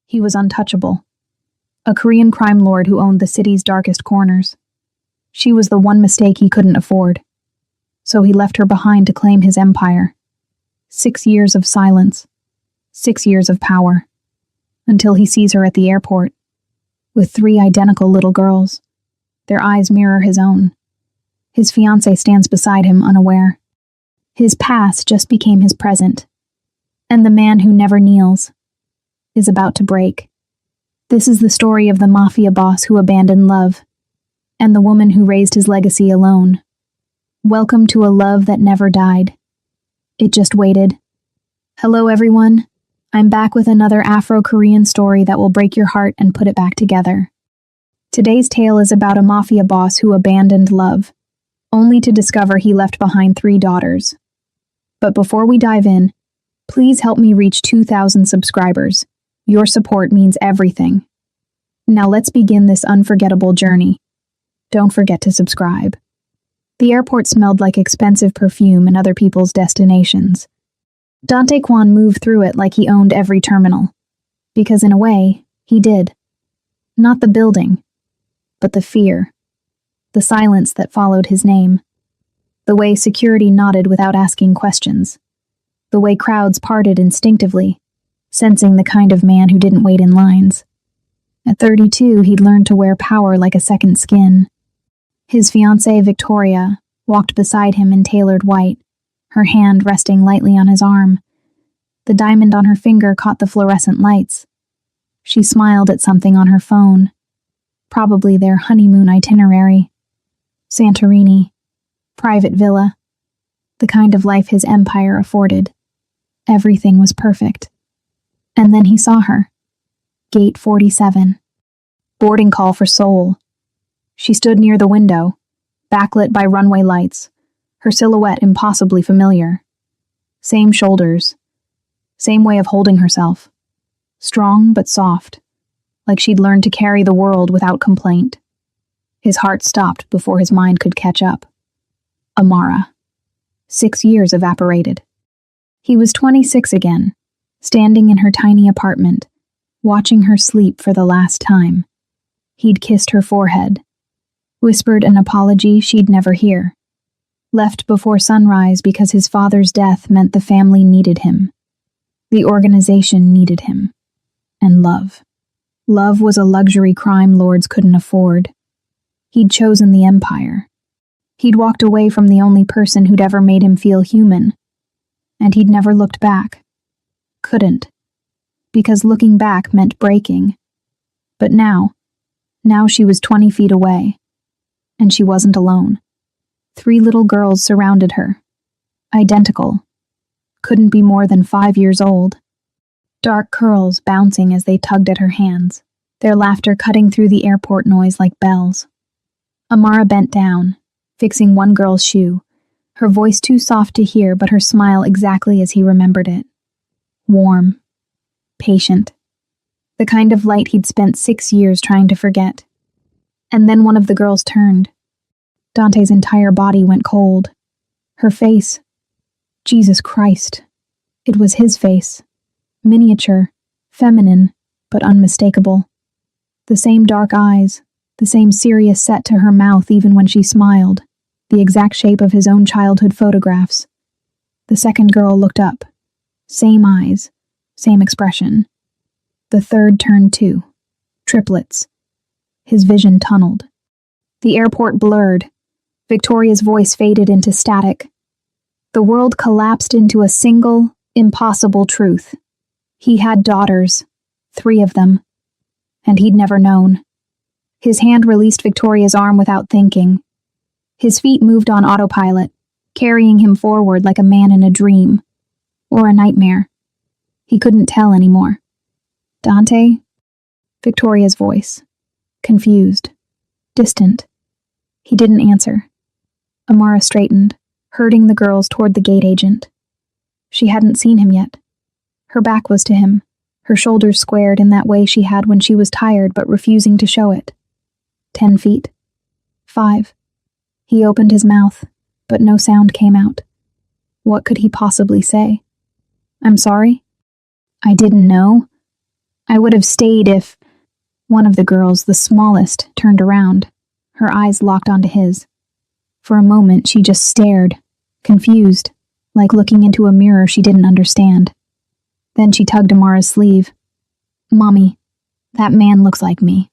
He was untouchable. A Korean crime lord who owned the city's darkest corners. She was the one mistake he couldn't afford. So he left her behind to claim his empire. 6 years of silence. 6 years of power. Until he sees her at the airport. With 3 identical little girls. Their eyes mirror his own. His fiancée stands beside him, unaware. His past just became his present. And the man who never kneels is about to break. This is the story of the mafia boss who abandoned love, and the woman who raised his legacy alone. Welcome to a love that never died. It just waited. Hello everyone. I'm back with another Afro-Korean story that will break your heart and put it back together. Today's tale is about a mafia boss who abandoned love, only to discover he left behind 3 daughters. But before we dive in, please help me reach 2,000 subscribers. Your support means everything. Now let's begin this unforgettable journey. Don't forget to subscribe. The airport smelled like expensive perfume and other people's destinations. Dante Kwan moved through it like he owned every terminal. Because in a way, he did. Not the building, but the fear. The silence that followed his name. The way security nodded without asking questions. The way crowds parted instinctively, sensing the kind of man who didn't wait in lines. At 32, he'd learned to wear power like a second skin. His fiancée, Victoria, walked beside him in tailored white, her hand resting lightly on his arm. The diamond on her finger caught the fluorescent lights. She smiled at something on her phone. Probably their honeymoon itinerary. Santorini. Private villa. The kind of life his empire afforded. Everything was perfect. And then he saw her. Gate 47. Boarding call for Seoul. She stood near the window, backlit by runway lights, her silhouette impossibly familiar. Same shoulders. Same way of holding herself. Strong but soft, like she'd learned to carry the world without complaint. His heart stopped before his mind could catch up. Amara. 6 years evaporated. He was 26 again, standing in her tiny apartment, watching her sleep for the last time. He'd kissed her forehead, whispered an apology she'd never hear, left before sunrise because his father's death meant the family needed him. The organization needed him. And love. Love was a luxury crime lords couldn't afford. He'd chosen the empire. He'd walked away from the only person who'd ever made him feel human. And he'd never looked back. Couldn't. Because looking back meant breaking. But now she was 20 feet away. And she wasn't alone. 3 little girls surrounded her. Identical. Couldn't be more than 5 years old. Dark curls bouncing as they tugged at her hands, their laughter cutting through the airport noise like bells. Amara bent down, fixing one girl's shoe, her voice too soft to hear but her smile exactly as he remembered it. Warm. Patient. The kind of light he'd spent 6 years trying to forget. And then one of the girls turned. Dante's entire body went cold. Her face. Jesus Christ. It was his face. Miniature, feminine, but unmistakable. The same dark eyes, the same serious set to her mouth even when she smiled, the exact shape of his own childhood photographs. The second girl looked up. Same eyes, same expression. The third turned too. Triplets. His vision tunneled. The airport blurred. Victoria's voice faded into static. The world collapsed into a single, impossible truth. He had daughters, 3 of them, and he'd never known. His hand released Victoria's arm without thinking. His feet moved on autopilot, carrying him forward like a man in a dream, or a nightmare. He couldn't tell anymore. Dante? Victoria's voice. Confused. Distant. He didn't answer. Amara straightened, herding the girls toward the gate agent. She hadn't seen him yet. Her back was to him, her shoulders squared in that way she had when she was tired but refusing to show it. 10 feet. 5. He opened his mouth, but no sound came out. What could he possibly say? I'm sorry? I didn't know. I would have stayed if... One of the girls, the smallest, turned around. Her eyes locked onto his. For a moment, she just stared, confused, like looking into a mirror she didn't understand. Then she tugged Amara's sleeve. "Mommy, that man looks like me."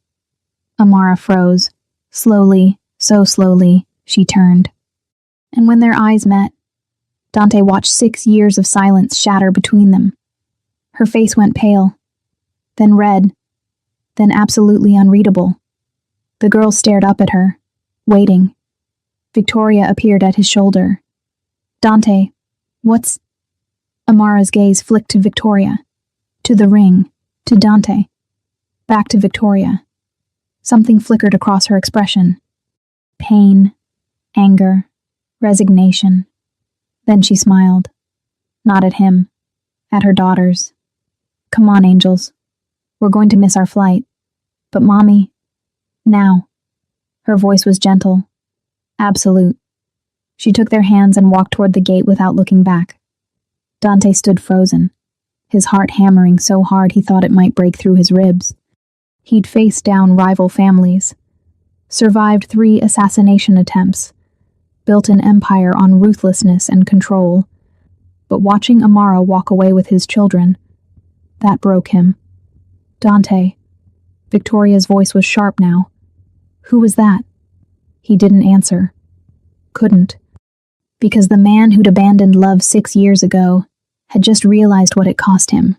Amara froze. Slowly, so slowly, she turned. And when their eyes met, Dante watched 6 years of silence shatter between them. Her face went pale, then red, then absolutely unreadable. The girl stared up at her, waiting. Victoria appeared at his shoulder. "Dante, what's..." Amara's gaze flicked to Victoria, to the ring, to Dante, back to Victoria. Something flickered across her expression. Pain, anger, resignation. Then she smiled. Not at him, at her daughters. "Come on, angels. We're going to miss our flight. But Mommy, now." Her voice was gentle, absolute. She took their hands and walked toward the gate without looking back. Dante stood frozen, his heart hammering so hard he thought it might break through his ribs. He'd faced down rival families, survived 3 assassination attempts, built an empire on ruthlessness and control. But watching Amara walk away with his children, that broke him. "Dante." Victoria's voice was sharp now. "Who was that?" He didn't answer. Couldn't. Because the man who'd abandoned love 6 years ago had just realized what it cost him.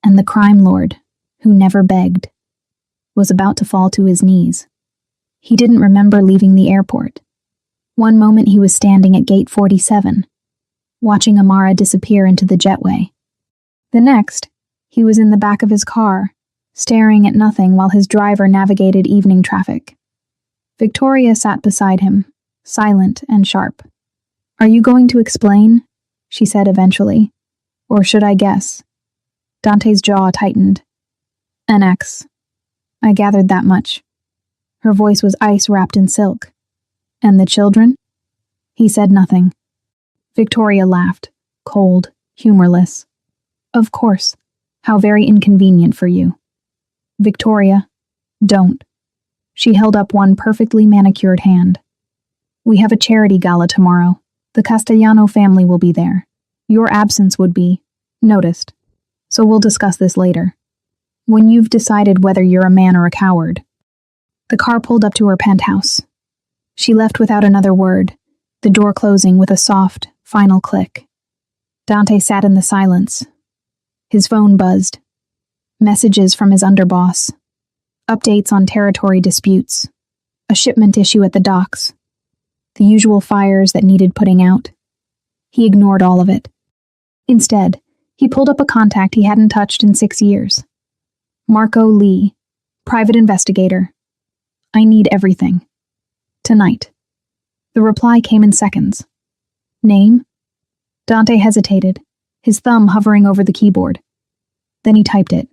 And the crime lord, who never begged, was about to fall to his knees. He didn't remember leaving the airport. One moment he was standing at gate 47, watching Amara disappear into the jetway. The next, he was in the back of his car, staring at nothing while his driver navigated evening traffic. Victoria sat beside him, silent and sharp. "Are you going to explain?" she said eventually. "Or should I guess?" Dante's jaw tightened. "An ex. I gathered that much." Her voice was ice wrapped in silk. "And the children?" He said nothing. Victoria laughed, cold, humorless. "Of course. How very inconvenient for you." "Victoria, don't." She held up one perfectly manicured hand. "We have a charity gala tomorrow. The Castellano family will be there. Your absence would be noticed. So we'll discuss this later. When you've decided whether you're a man or a coward." The car pulled up to her penthouse. She left without another word, the door closing with a soft, final click. Dante sat in the silence. His phone buzzed. Messages from his underboss. Updates on territory disputes. A shipment issue at the docks. The usual fires that needed putting out. He ignored all of it. Instead, he pulled up a contact he hadn't touched in 6 years. Marco Lee, private investigator. "I need everything. Tonight." The reply came in seconds. "Name?" Dante hesitated, his thumb hovering over the keyboard. Then he typed it.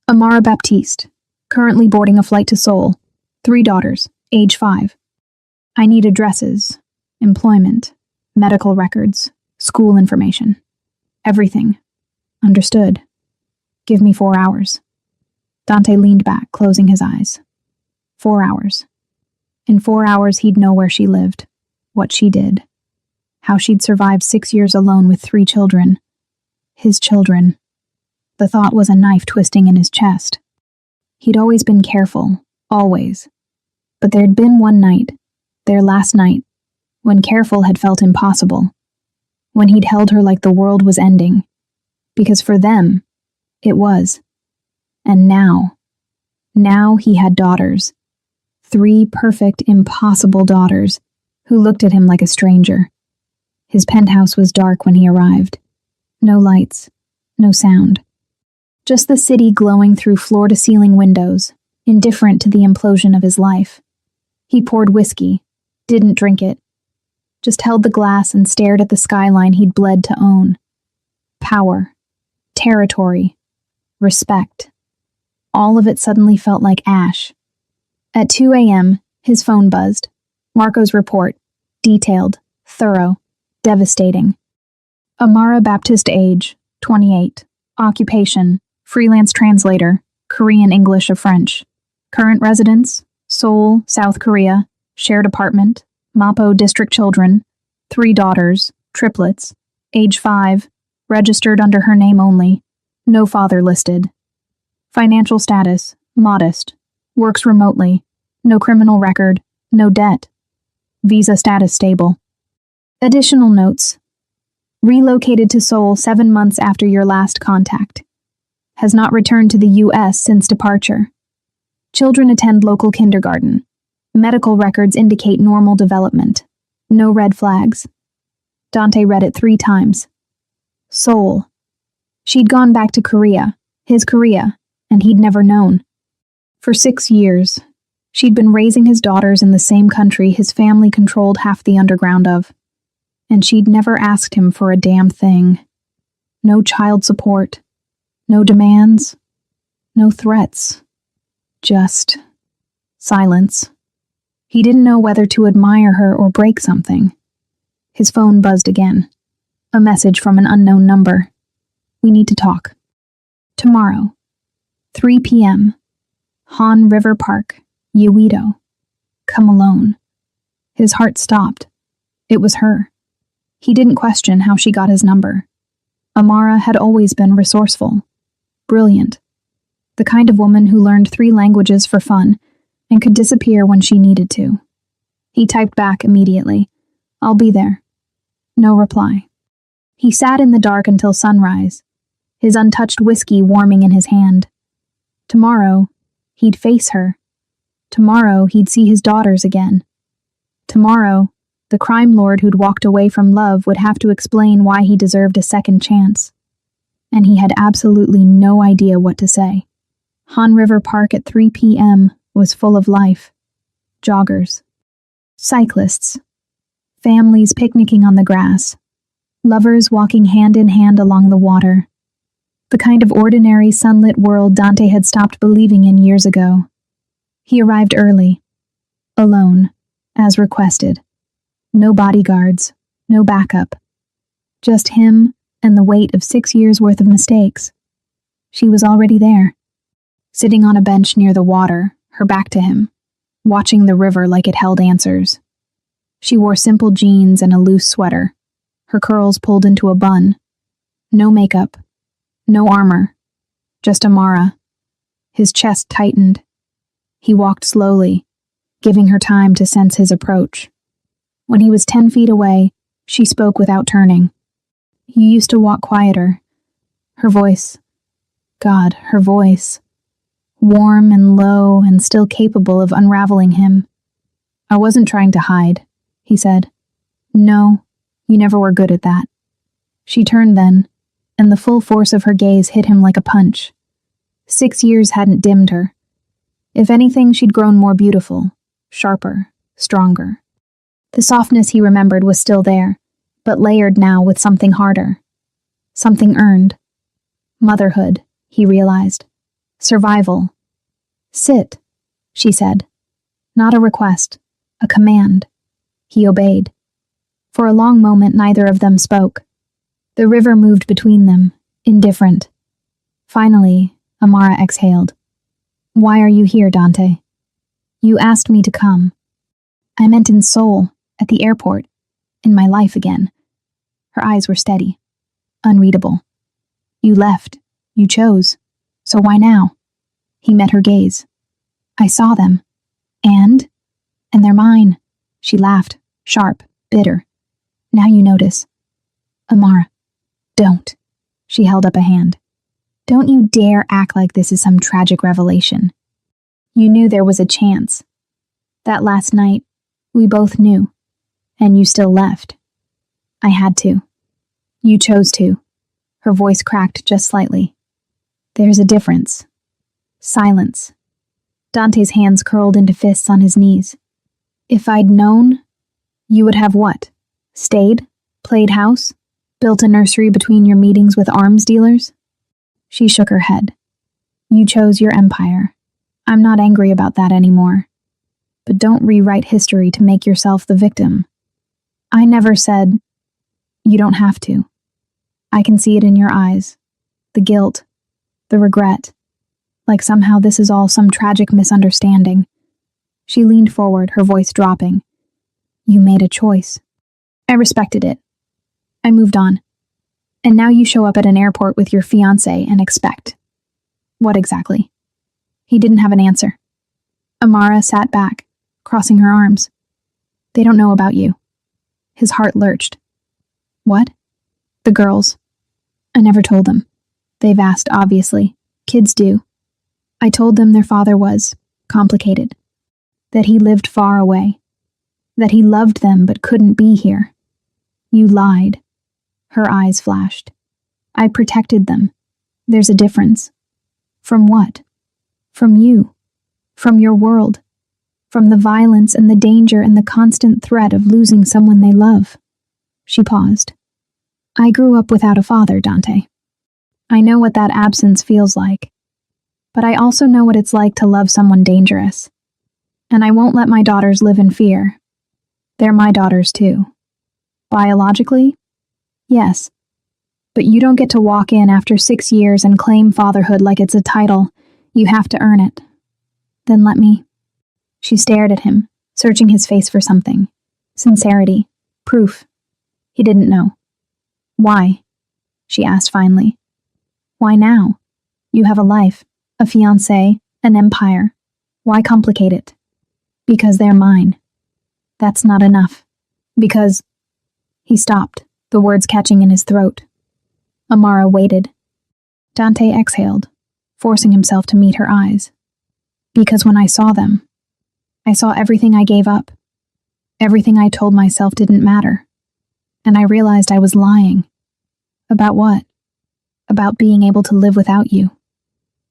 "Amara Baptiste, currently boarding a flight to Seoul. 3 daughters, age 5. I need addresses, employment, medical records, school information. Everything. Understood. Give me 4 hours." Dante leaned back, closing his eyes. 4 hours. In 4 hours he'd know where she lived, what she did, how she'd survived 6 years alone with 3 children. His children. The thought was a knife twisting in his chest. He'd always been careful, always. But there'd been one night, their last night, when careful had felt impossible, when he'd held her like the world was ending. Because for them, it was. And now he had daughters. 3 perfect, impossible daughters, who looked at him like a stranger. His penthouse was dark when he arrived. No lights, no sound. Just the city glowing through floor-to-ceiling windows, indifferent to the implosion of his life. He poured whiskey, didn't drink it, just held the glass and stared at the skyline he'd bled to own. Power, territory, respect. All of it suddenly felt like ash. At 2 a.m., his phone buzzed. Marco's report, detailed, thorough, devastating. Amara Baptiste age, 28. Occupation, Freelance translator, Korean English of French. Current residence, Seoul, South Korea. Shared apartment, Mapo district children. 3 daughters, triplets. Age 5, registered under her name only. No father listed. Financial status, modest. Works remotely. No criminal record, no debt. Visa status stable. Additional notes. Relocated to Seoul 7 months after your last contact. Has not returned to the U.S. since departure. Children attend local kindergarten. Medical records indicate normal development. No red flags. Dante read it 3 times. Seoul. She'd gone back to Korea, his Korea, and he'd never known. For 6 years, she'd been raising his daughters in the same country his family controlled half the underground of. And she'd never asked him for a damn thing. No child support. No demands. No threats. Just silence. He didn't know whether to admire her or break something. His phone buzzed again. A message from an unknown number. We need to talk. Tomorrow. 3 p.m. Han River Park, Uedo. Come alone. His heart stopped. It was her. He didn't question how she got his number. Amara had always been resourceful. Brilliant. The kind of woman who learned 3 languages for fun and could disappear when she needed to. He typed back immediately. I'll be there. No reply. He sat in the dark until sunrise, his untouched whiskey warming in his hand. Tomorrow, he'd face her. Tomorrow, he'd see his daughters again. Tomorrow, the crime lord who'd walked away from love would have to explain why he deserved a second chance. And he had absolutely no idea what to say. Han River Park at 3 p.m. was full of life. Joggers. Cyclists. Families picnicking on the grass. Lovers walking hand in hand along the water. The kind of ordinary sunlit world Dante had stopped believing in years ago. He arrived early. Alone, as requested. No bodyguards, no backup. Just him and the weight of 6 years' worth of mistakes. She was already there. Sitting on a bench near the water, her back to him, watching the river like it held answers. She wore simple jeans and a loose sweater, her curls pulled into a bun. No makeup, no armor, just Amara. His chest tightened. He walked slowly, giving her time to sense his approach. When he was 10 feet away, she spoke without turning. You used to walk quieter. Her voice. God, her voice. Warm and low and still capable of unraveling him. I wasn't trying to hide, he said. No, you never were good at that. She turned then, and the full force of her gaze hit him like a punch. 6 years hadn't dimmed her. If anything, she'd grown more beautiful, sharper, stronger. The softness he remembered was still there, but layered now with something harder. Something earned. Motherhood, he realized. Survival. Sit, she said. Not a request, a command. He obeyed. For a long moment, neither of them spoke. The river moved between them, indifferent. Finally, Amara exhaled. Why are you here, Dante? You asked me to come. I meant in Seoul, at the airport, in my life again. Her eyes were steady, unreadable. You left. You chose. So why now? He met her gaze. I saw them. And they're mine. She laughed, sharp, bitter. Now you notice. Amara, don't. She held up a hand. Don't you dare act like this is some tragic revelation. You knew there was a chance. That last night, we both knew. And you still left. I had to. You chose to. Her voice cracked just slightly. There's a difference. Silence. Dante's hands curled into fists on his knees. If I'd known, you would have what? Stayed? Played house? Built a nursery between your meetings with arms dealers? She shook her head. You chose your empire. I'm not angry about that anymore. But don't rewrite history to make yourself the victim. I never said, you don't have to. I can see it in your eyes. The guilt, The regret. Like somehow this is all some tragic misunderstanding. She leaned forward, her voice dropping. You made a choice. I respected it. I moved on. And now you show up at an airport with your fiancé and expect. What exactly? He didn't have an answer. Amara sat back, crossing her arms. They don't know about you. His heart lurched. What? The girls. I never told them. They've asked, obviously. Kids do. I told them their father was complicated. That he lived far away. That he loved them but couldn't be here. You lied. Her eyes flashed. I protected them. There's a difference. From what? From you. From your world. From the violence and the danger and the constant threat of losing someone they love. She paused. I grew up without a father, Dante. I know what that absence feels like. But I also know what it's like to love someone dangerous. And I won't let my daughters live in fear. They're my daughters too. Biologically? Yes. But you don't get to walk in after 6 years and claim fatherhood like it's a title. You have to earn it. Then let me. She stared at him, searching his face for something. Sincerity. Proof. He didn't know. Why? She asked finally. Why now? You have a life, a fiancé, an empire. Why complicate it? Because they're mine. That's not enough. Because... He stopped, the words catching in his throat. Amara waited. Dante exhaled, forcing himself to meet her eyes. Because when I saw them, I saw everything I gave up. Everything I told myself didn't matter. And I realized I was lying. About what? About being able to live without you.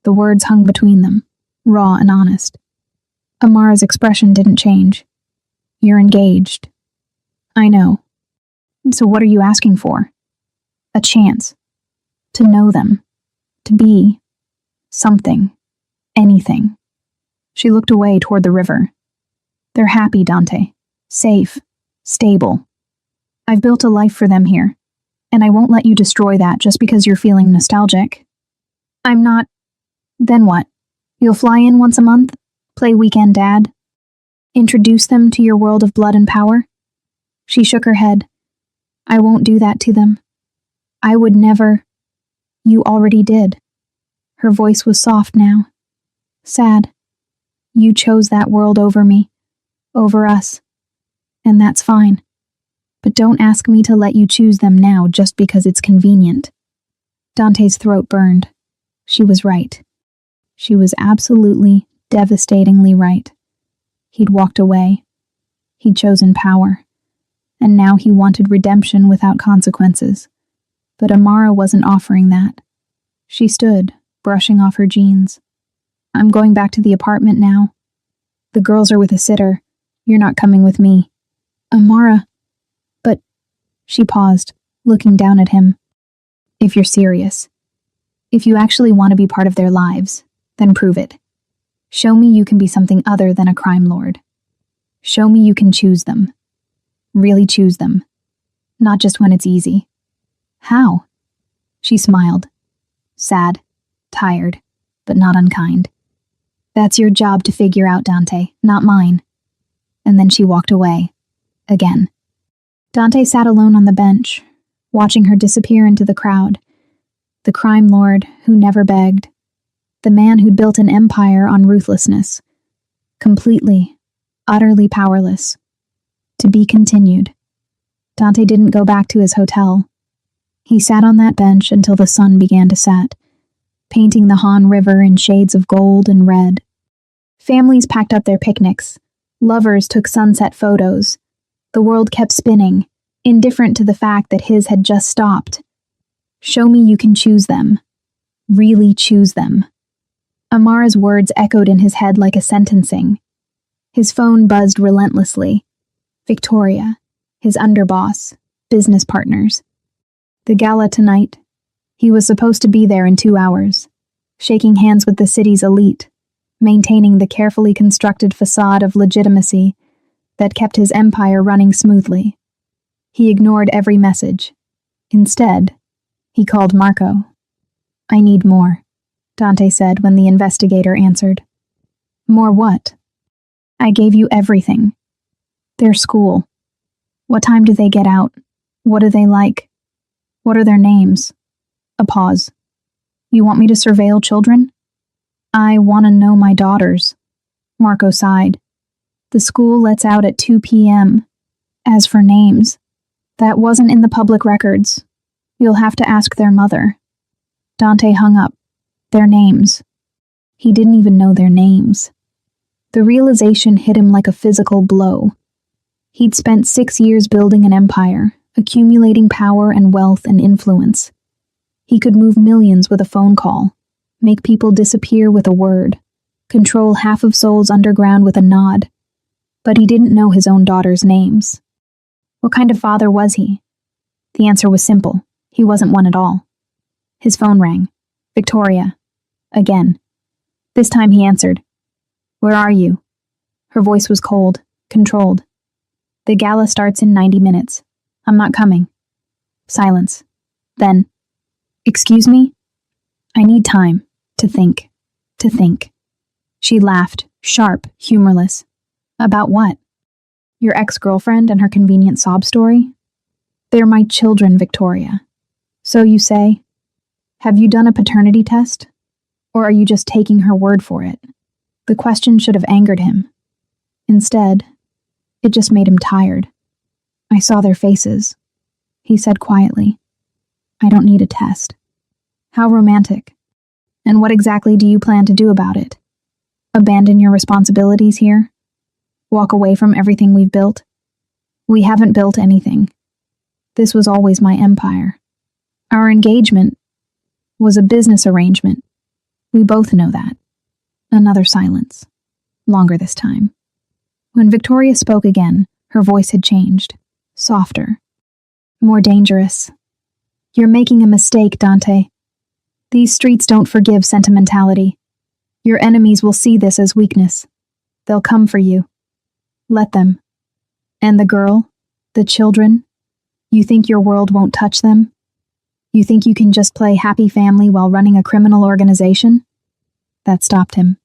The words hung between them, raw and honest. Amara's expression didn't change. You're engaged. I know. So what are you asking for? A chance. To know them. To be. Something. Anything. She looked away toward the river. They're happy, Dante. Safe. Stable. I've built a life for them here. And I won't let you destroy that just because you're feeling nostalgic. I'm not... Then what? You'll fly in once a month? Play weekend dad? Introduce them to your world of blood and power? She shook her head. I won't do that to them. I would never. You already did. Her voice was soft now. Sad. You chose that world over me. Over us. And that's fine. But don't ask me to let you choose them now just because it's convenient. Dante's throat burned. She was right. She was absolutely, devastatingly right. He'd walked away. He'd chosen power. And now he wanted redemption without consequences. But Amara wasn't offering that. She stood, brushing off her jeans. I'm going back to the apartment now. The girls are with a sitter. You're not coming with me. Amara. But... She paused, looking down at him. If you're serious. If you actually want to be part of their lives, then prove it. Show me you can be something other than a crime lord. Show me you can choose them. Really choose them. Not just when it's easy. How? She smiled. Sad, tired, but not unkind. That's your job to figure out, Dante, not mine. And then she walked away. Again. Dante sat alone on the bench, watching her disappear into the crowd. The crime lord who never begged. The man who'd built an empire on ruthlessness. Completely, utterly powerless. To be continued. Dante didn't go back to his hotel. He sat on that bench until the sun began to set, painting the Han River in shades of gold and red. Families packed up their picnics. Lovers took sunset photos. The world kept spinning, indifferent to the fact that his had just stopped. Show me you can choose them. Really choose them. Amara's words echoed in his head like a sentencing. His phone buzzed relentlessly. Victoria, his underboss, business partners. The gala tonight. He was supposed to be there in 2 hours, shaking hands with the city's elite, maintaining the carefully constructed facade of legitimacy that kept his empire running smoothly. He ignored every message. Instead, he called Marco. I need more. Dante said when the investigator answered. More what? I gave you everything. Their school. What time do they get out? What do they like? What are their names? A pause. You want me to surveil children? I want to know my daughters. Marco sighed. The school lets out at 2 p.m. As for names, that wasn't in the public records. You'll have to ask their mother. Dante hung up. Their names. He didn't even know their names. The realization hit him like a physical blow. He'd spent 6 years building an empire, accumulating power and wealth and influence. He could move millions with a phone call, make people disappear with a word, control half of Seoul's underground with a nod. But he didn't know his own daughters' names. What kind of father was he? The answer was simple. He wasn't one at all. His phone rang. Victoria. Again. This time he answered. Where are you? Her voice was cold, controlled. The gala starts in 90 minutes. I'm not coming. Silence. Then, excuse me? I need time to think. To think. She laughed, sharp, humorless. About what? Your ex-girlfriend and her convenient sob story? They're my children, Victoria. So you say? Have you done a paternity test? Or are you just taking her word for it? The question should have angered him. Instead, it just made him tired. I saw their faces. He said quietly, I don't need a test. How romantic. And what exactly do you plan to do about it? Abandon your responsibilities here? Walk away from everything we've built? We haven't built anything. This was always my empire. Our engagement was a business arrangement. We both know that. Another silence. Longer this time. When Victoria spoke again, her voice had changed. Softer. More dangerous. You're making a mistake, Dante. These streets don't forgive sentimentality. Your enemies will see this as weakness. They'll come for you. Let them. And the girl? The children? You think your world won't touch them? You think you can just play happy family while running a criminal organization? That stopped him.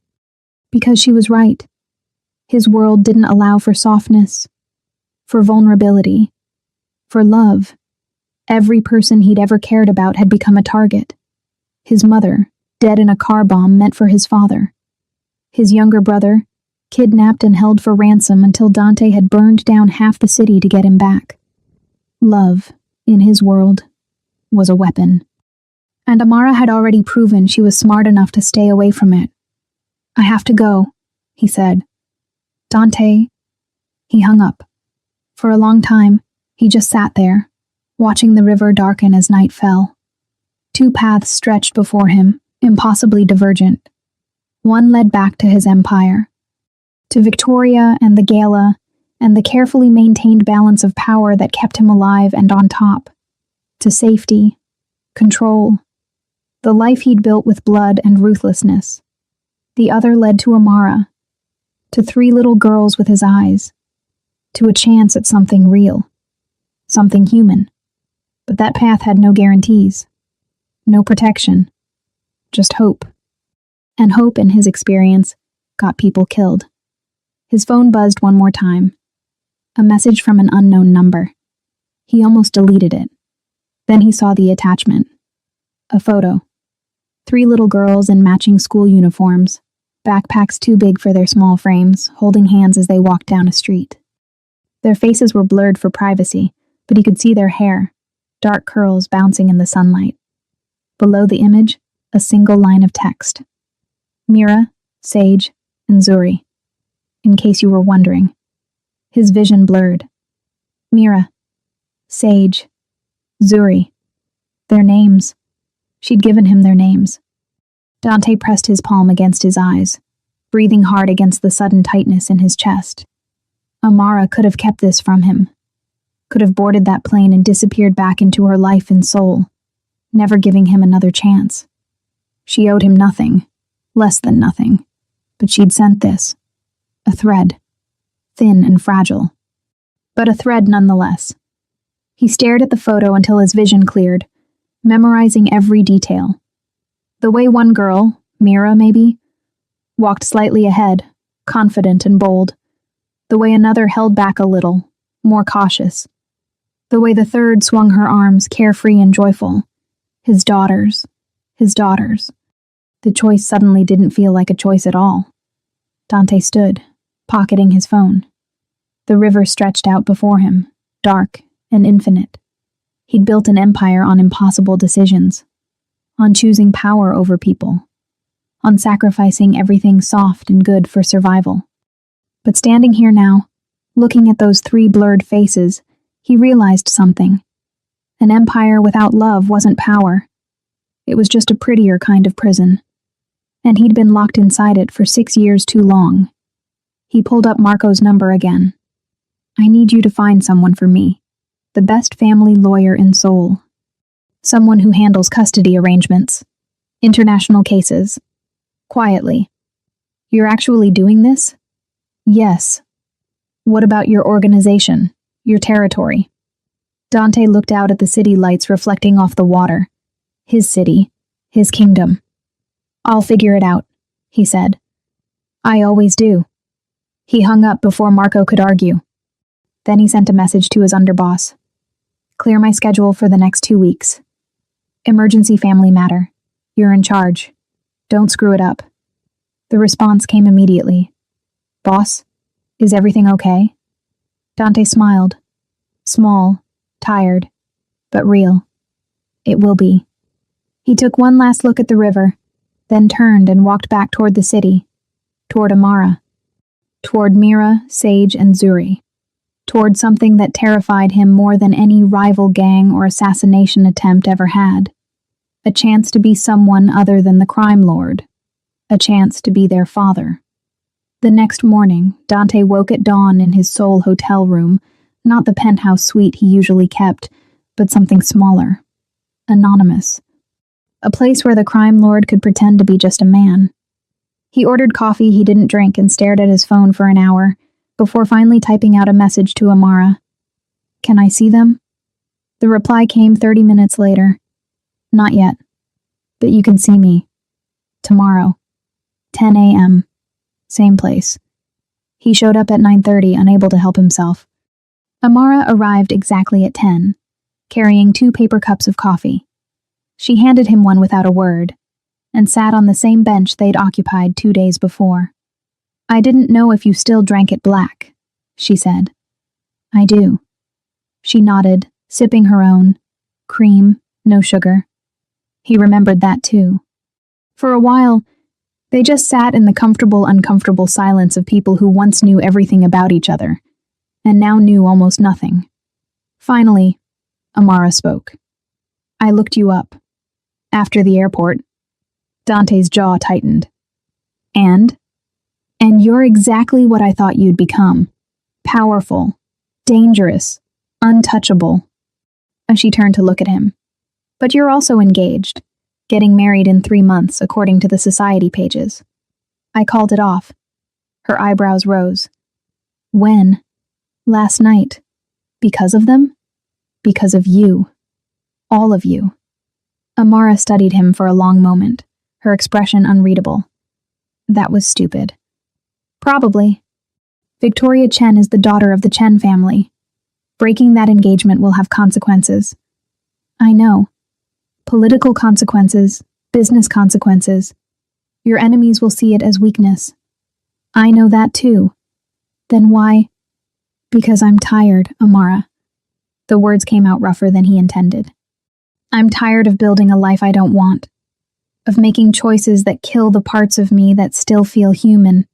Because she was right. His world didn't allow for softness, for vulnerability, for love. Every person he'd ever cared about had become a target. His mother, dead in a car bomb meant for his father. His younger brother, kidnapped and held for ransom until Dante had burned down half the city to get him back. Love, in his world, was a weapon. And Amara had already proven she was smart enough to stay away from it. I have to go, he said. Dante. He hung up. For a long time, he just sat there, watching the river darken as night fell. Two paths stretched before him, impossibly divergent. One led back to his empire, to Victoria and the gala, and the carefully maintained balance of power that kept him alive and on top. To safety, control, the life he'd built with blood and ruthlessness. The other led to Amara, to 3 little girls with his eyes, to a chance at something real, something human. But that path had no guarantees, no protection, just hope. And hope, in his experience, got people killed. His phone buzzed one more time. A message from an unknown number. He almost deleted it. Then he saw the attachment. A photo. 3 little girls in matching school uniforms, backpacks too big for their small frames, holding hands as they walked down a street. Their faces were blurred for privacy, but he could see their hair, dark curls bouncing in the sunlight. Below the image, a single line of text. Mira, Sage, and Zuri. In case you were wondering. His vision blurred. Mira, Sage, Zuri. Their names. She'd given him their names. Dante pressed his palm against his eyes, breathing hard against the sudden tightness in his chest. Amara could have kept this from him. Could have boarded that plane and disappeared back into her life in Seoul, never giving him another chance. She owed him nothing, less than nothing, but she'd sent this. A thread, thin and fragile, but a thread nonetheless. He stared at the photo until his vision cleared, memorizing every detail. The way one girl, Mira, maybe? Walked slightly ahead, confident and bold. The way another held back a little, more cautious. The way the third swung her arms, carefree and joyful. His daughters. His daughters. The choice suddenly didn't feel like a choice at all. Dante stood, pocketing his phone. The river stretched out before him, dark and infinite. He'd built an empire on impossible decisions, on choosing power over people, on sacrificing everything soft and good for survival. But standing here now, looking at those three blurred faces, he realized something. An empire without love wasn't power. It was just a prettier kind of prison. And he'd been locked inside it for 6 years too long. He pulled up Marco's number again. I need you to find someone for me. The best family lawyer in Seoul. Someone who handles custody arrangements. International cases. Quietly. You're actually doing this? Yes. What about your organization? Your territory? Dante looked out at the city lights reflecting off the water. His city. His kingdom. I'll figure it out, he said. I always do. He hung up before Marco could argue. Then he sent a message to his underboss. Clear my schedule for the next 2 weeks. Emergency family matter. You're in charge. Don't screw it up. The response came immediately. Boss, is everything okay? Dante smiled. Small, tired, but real. It will be. He took one last look at the river, then turned and walked back toward the city, toward Amara, toward Mira, Sage, and Zuri, toward something that terrified him more than any rival gang or assassination attempt ever had. A chance to be someone other than the crime lord. A chance to be their father. The next morning, Dante woke at dawn in his Seoul hotel room, not the penthouse suite he usually kept, but something smaller. Anonymous. A place where the crime lord could pretend to be just a man. He ordered coffee he didn't drink and stared at his phone for an hour, before finally typing out a message to Amara. Can I see them? The reply came 30 minutes later. Not yet. But you can see me. Tomorrow. 10 a.m. Same place. He showed up at 9:30, unable to help himself. Amara arrived exactly at 10, carrying 2 paper cups of coffee. She handed him one without a word, and sat on the same bench they'd occupied 2 days before. I didn't know if you still drank it black, she said. I do. She nodded, sipping her own. Cream, no sugar. He remembered that too. For a while, they just sat in the comfortable, uncomfortable silence of people who once knew everything about each other, and now knew almost nothing. Finally, Amara spoke. I looked you up. After the airport. Dante's jaw tightened. And you're exactly what I thought you'd become. Powerful, dangerous, untouchable. She turned to look at him. But you're also engaged, getting married in 3 months according to the society pages. I called it off. Her eyebrows rose. When? Last night. Because of them? Because of you. All of you. Amara studied him for a long moment, her expression unreadable. That was stupid. Probably. Victoria Chen is the daughter of the Chen family. Breaking that engagement will have consequences. I know. Political consequences, business consequences. Your enemies will see it as weakness. I know that too. Then why? Because I'm tired, Amara. The words came out rougher than he intended. I'm tired of building a life I don't want. Of making choices that kill the parts of me that still feel human.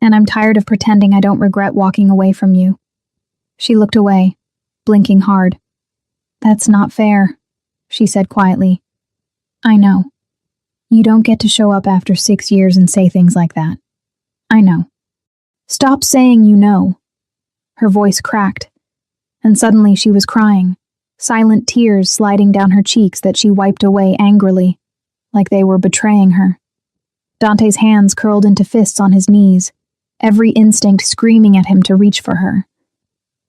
And I'm tired of pretending I don't regret walking away from you. She looked away, blinking hard. That's not fair, she said quietly. I know. You don't get to show up after 6 years and say things like that. I know. Stop saying you know. Her voice cracked, and suddenly she was crying, silent tears sliding down her cheeks that she wiped away angrily, like they were betraying her. Dante's hands curled into fists on his knees, every instinct screaming at him to reach for her.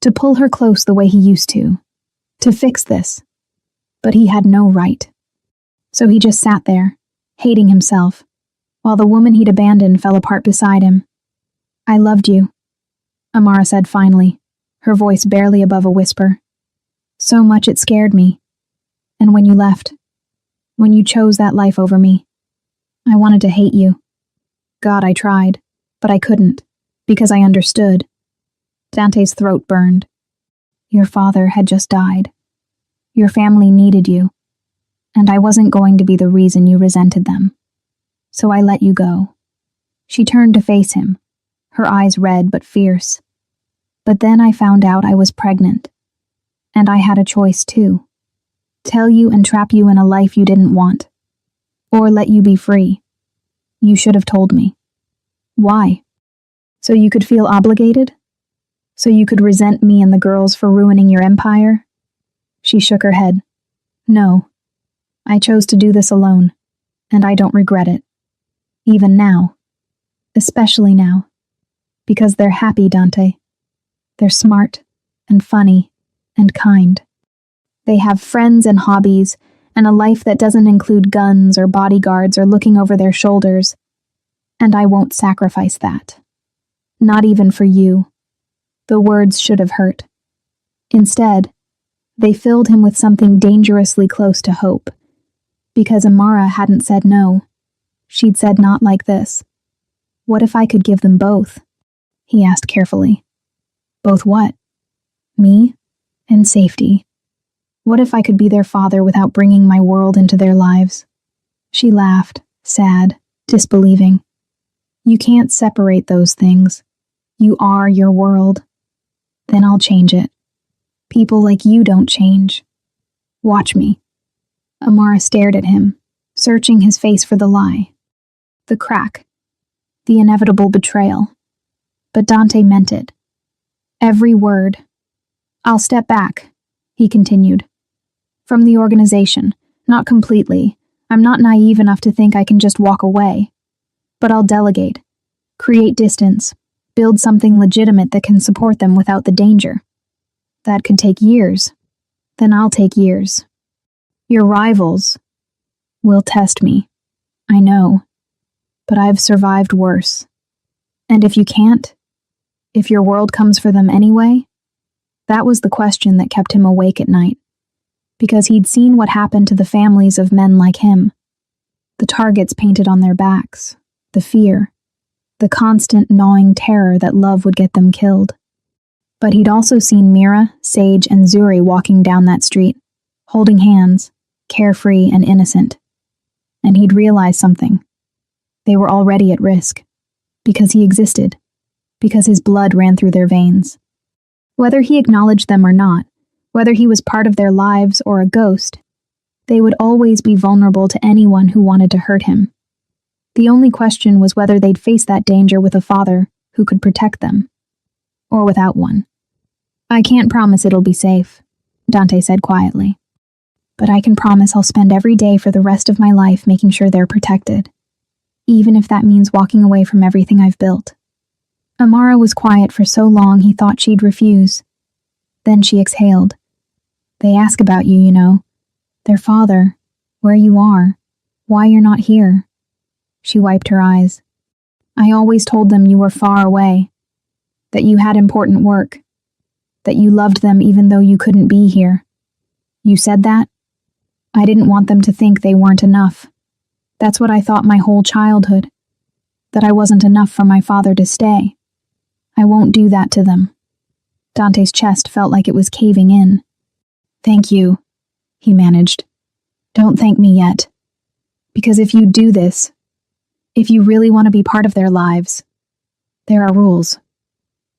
To pull her close the way he used to fix this. But he had no right. So he just sat there, hating himself, while the woman he'd abandoned fell apart beside him. "I loved you," Amara said finally, her voice barely above a whisper. "So much it scared me. And when you left, when you chose that life over me, I wanted to hate you. God, I tried, but I couldn't, because I understood." Dante's throat burned. "Your father had just died. Your family needed you, and I wasn't going to be the reason you resented them. So I let you go." She turned to face him, her eyes red but fierce. "But then I found out I was pregnant, and I had a choice too. Tell you and trap you in a life you didn't want, or let you be free. You should have told me." "Why? So you could feel obligated? So you could resent me and the girls for ruining your empire?" She shook her head. "No. I chose to do this alone, and I don't regret it. Even now. Especially now. Because they're happy, Dante. They're smart, and funny, and kind. They have friends and hobbies, and a life that doesn't include guns or bodyguards or looking over their shoulders. And I won't sacrifice that. Not even for you." The words should have hurt. Instead, they filled him with something dangerously close to hope. Because Amara hadn't said no. She'd said not like this. "What if I could give them both?" he asked carefully. "Both what?" "Me and safety. What if I could be their father without bringing my world into their lives?" She laughed, sad, disbelieving. "You can't separate those things. You are your world." "Then I'll change it. People like you don't change. Watch me." Amara stared at him, searching his face for the lie. The crack. The inevitable betrayal. But Dante meant it. Every word. "I'll step back," he continued. "From the organization. Not completely. I'm not naive enough to think I can just walk away. But I'll delegate. Create distance. Build something legitimate that can support them without the danger. That could take years. Then I'll take years. Your rivals will test me. I know. But I've survived worse. And if you can't, if your world comes for them anyway?" That was the question that kept him awake at night. Because he'd seen what happened to the families of men like him. The targets painted on their backs. The fear. The constant gnawing terror that love would get them killed. But he'd also seen Mira, Sage, and Zuri walking down that street, holding hands, carefree and innocent. And he'd realized something. They were already at risk. Because he existed. Because his blood ran through their veins. Whether he acknowledged them or not, whether he was part of their lives or a ghost, they would always be vulnerable to anyone who wanted to hurt him. The only question was whether they'd face that danger with a father who could protect them, or without one. "I can't promise it'll be safe," Dante said quietly. "But I can promise I'll spend every day for the rest of my life making sure they're protected, even if that means walking away from everything I've built." Amara was quiet for so long he thought she'd refuse. Then she exhaled. "They ask about you, you know. Their father, where you are, why you're not here." She wiped her eyes. "I always told them you were far away, that you had important work, that you loved them even though you couldn't be here. You said that? I didn't want them to think they weren't enough. That's what I thought my whole childhood, that I wasn't enough for my father to stay. I won't do that to them." Dante's chest felt like it was caving in. "Thank you," he managed. "Don't thank me yet. Because if you do this, if you really want to be part of their lives, there are rules.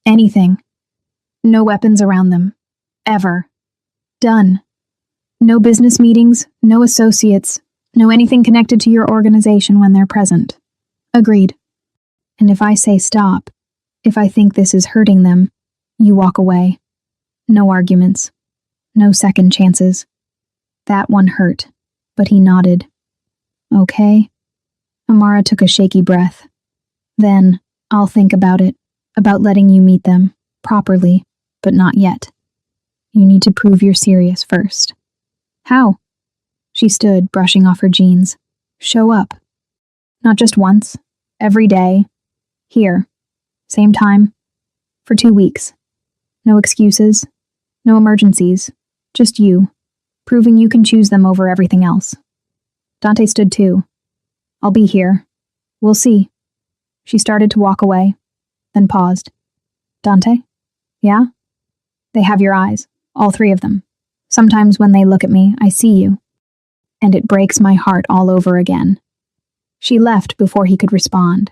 Anything. No weapons around them. Ever. Done. No business meetings, no associates, no anything connected to your organization when they're present. Agreed. And if I say stop, if I think this is hurting them, you walk away. No arguments. No second chances." That one hurt, but he nodded. "Okay." Amara took a shaky breath. "Then, I'll think about it, about letting you meet them, properly, but not yet. You need to prove you're serious first." "How?" She stood, brushing off her jeans. "Show up." Not just once. Every day. Here. Same time. For 2 weeks. No excuses. No emergencies. Just you. Proving you can choose them over everything else. Dante stood too. I'll be here. We'll see. She started to walk away, then paused. Dante? Yeah? They have your eyes. All 3 of them. Sometimes when they look at me, I see you. And it breaks my heart all over again. She left before he could respond.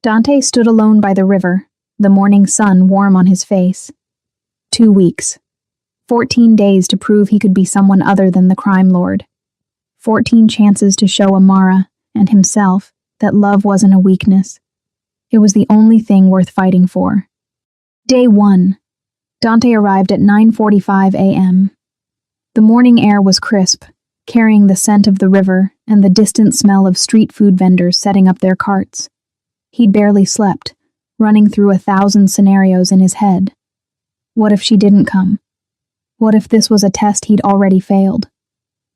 Dante stood alone by the river, the morning sun warm on his face. 2 weeks. 14 days to prove he could be someone other than the crime lord. 14 chances to show Amara and himself that love wasn't a weakness. It was the only thing worth fighting for. Day 1. Dante arrived at 9:45 a.m. The morning air was crisp, carrying the scent of the river and the distant smell of street food vendors setting up their carts. He'd barely slept, running through 1,000 scenarios in his head. What if she didn't come? What if this was a test he'd already failed?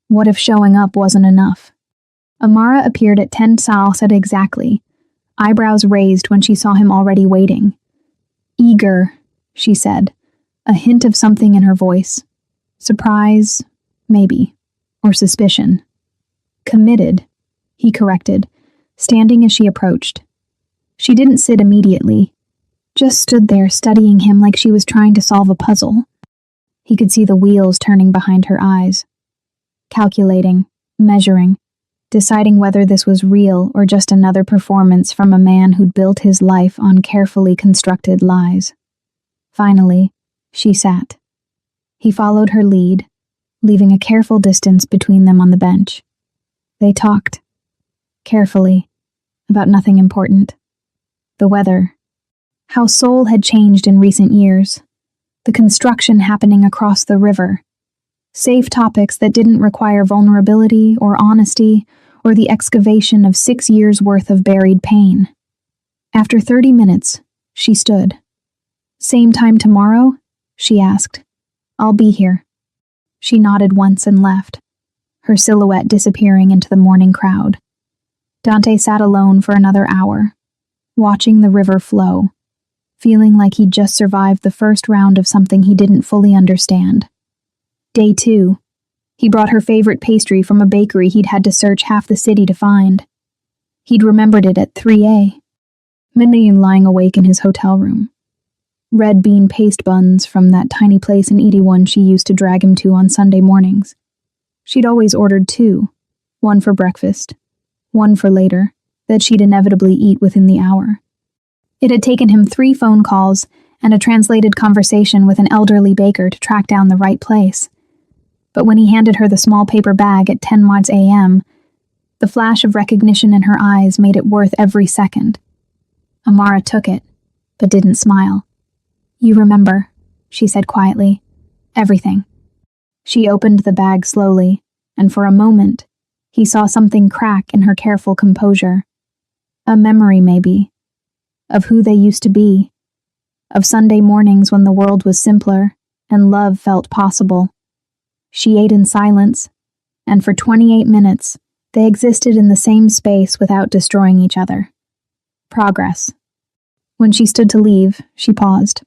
What if showing up wasn't enough? Amara appeared at 10 south at exactly, eyebrows raised when she saw him already waiting. Eager, she said, a hint of something in her voice. Surprise, maybe, or suspicion. Committed, he corrected, standing as she approached. She didn't sit immediately, just stood there studying him like she was trying to solve a puzzle. He could see the wheels turning behind her eyes. Calculating, measuring, deciding whether this was real or just another performance from a man who'd built his life on carefully constructed lies. Finally, she sat. He followed her lead, leaving a careful distance between them on the bench. They talked, carefully, about nothing important. The weather, how Seoul had changed in recent years, the construction happening across the river, safe topics that didn't require vulnerability or honesty or the excavation of 6 years' worth of buried pain. After 30 minutes, she stood. Same time tomorrow? She asked. I'll be here. She nodded once and left, her silhouette disappearing into the morning crowd. Dante sat alone for another hour, watching the river flow, feeling like he'd just survived the first round of something he didn't fully understand. Day 2. He brought her favorite pastry from a bakery he'd had to search half the city to find. He'd remembered it at 3A, midnight lying awake in his hotel room. Red bean paste buns from that tiny place in 81 she used to drag him to on Sunday mornings. She'd always ordered 2, one for breakfast, one for later, that she'd inevitably eat within the hour. It had taken him 3 phone calls and a translated conversation with an elderly baker to track down the right place. But when he handed her the small paper bag at 10 a.m., the flash of recognition in her eyes made it worth every second. Amara took it, but didn't smile. You remember, she said quietly. Everything. She opened the bag slowly, and for a moment, he saw something crack in her careful composure. A memory, maybe, of who they used to be, of Sunday mornings when the world was simpler and love felt possible. She ate in silence, and for 28 minutes, they existed in the same space without destroying each other. Progress. When she stood to leave, she paused.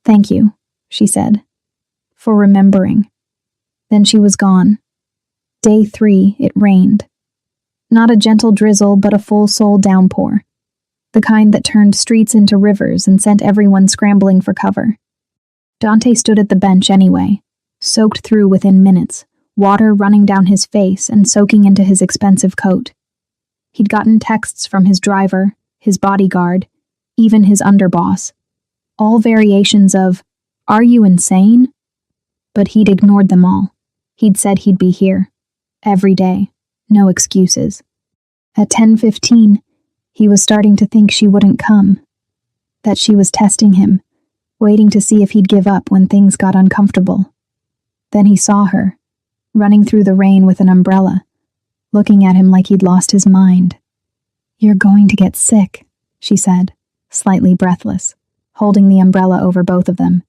Thank you, she said, for remembering. Then she was gone. Day 3, it rained. Not a gentle drizzle, but a full-soul downpour. The kind that turned streets into rivers and sent everyone scrambling for cover. Dante stood at the bench anyway, soaked through within minutes, water running down his face and soaking into his expensive coat. He'd gotten texts from his driver, his bodyguard, even his underboss. All variations of, "Are you insane?" But he'd ignored them all. He'd said he'd be here. Every day. No excuses. At 10:15, he was starting to think she wouldn't come. That she was testing him, waiting to see if he'd give up when things got uncomfortable. Then he saw her, running through the rain with an umbrella, looking at him like he'd lost his mind. You're going to get sick, she said, slightly breathless, holding the umbrella over both of them.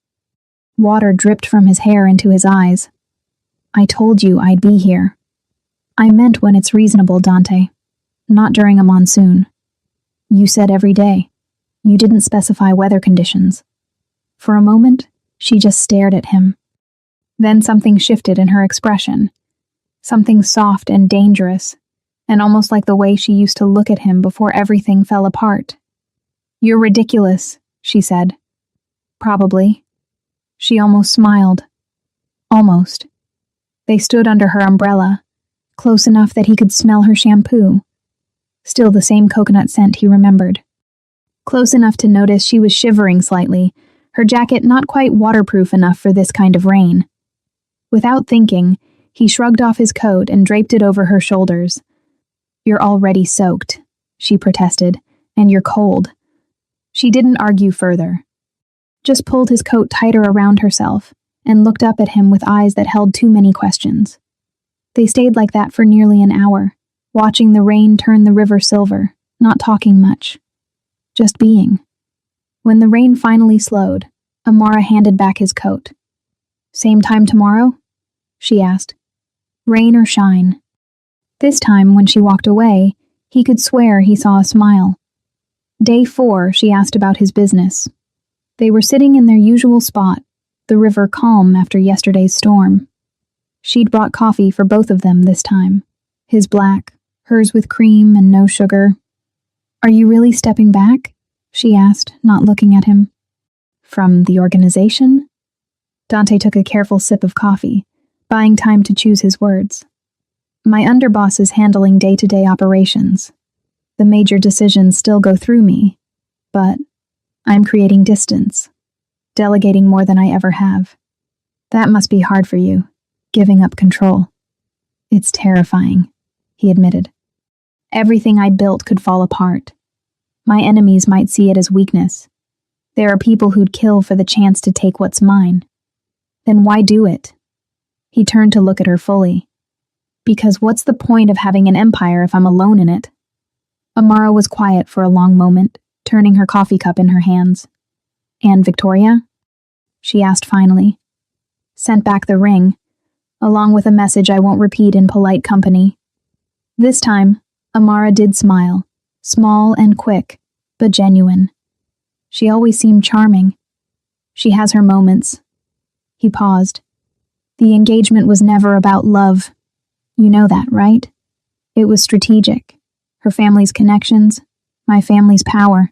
Water dripped from his hair into his eyes. I told you I'd be here. I meant when it's reasonable, Dante. Not during a monsoon. You said every day. You didn't specify weather conditions. For a moment, she just stared at him. Then something shifted in her expression. Something soft and dangerous, and almost like the way she used to look at him before everything fell apart. You're ridiculous, she said. Probably. She almost smiled. Almost. They stood under her umbrella, close enough that he could smell her shampoo. Still the same coconut scent he remembered. Close enough to notice she was shivering slightly, her jacket not quite waterproof enough for this kind of rain. Without thinking, he shrugged off his coat and draped it over her shoulders. You're already soaked, she protested, and you're cold. She didn't argue further. Just pulled his coat tighter around herself and looked up at him with eyes that held too many questions. They stayed like that for nearly an hour, watching the rain turn the river silver, not talking much. Just being. When the rain finally slowed, Amara handed back his coat. Same time tomorrow? She asked. Rain or shine? This time, when she walked away, he could swear he saw a smile. Day 4, she asked about his business. They were sitting in their usual spot, the river calm after yesterday's storm. She'd brought coffee for both of them this time. His black, hers with cream and no sugar. Are you really stepping back? She asked, not looking at him. From the organization? Dante took a careful sip of coffee, buying time to choose his words. My underboss is handling day-to-day operations. The major decisions still go through me, but I'm creating distance, delegating more than I ever have. That must be hard for you, giving up control. It's terrifying, he admitted. Everything I built could fall apart. My enemies might see it as weakness. There are people who'd kill for the chance to take what's mine. Then why do it? He turned to look at her fully. Because what's the point of having an empire if I'm alone in it? Amara was quiet for a long moment, turning her coffee cup in her hands. And Victoria? She asked finally. Sent back the ring, along with a message I won't repeat in polite company. This time, Amara did smile, small and quick, but genuine. She always seemed charming. She has her moments. He paused. The engagement was never about love. You know that, right? It was strategic. Her family's connections, my family's power.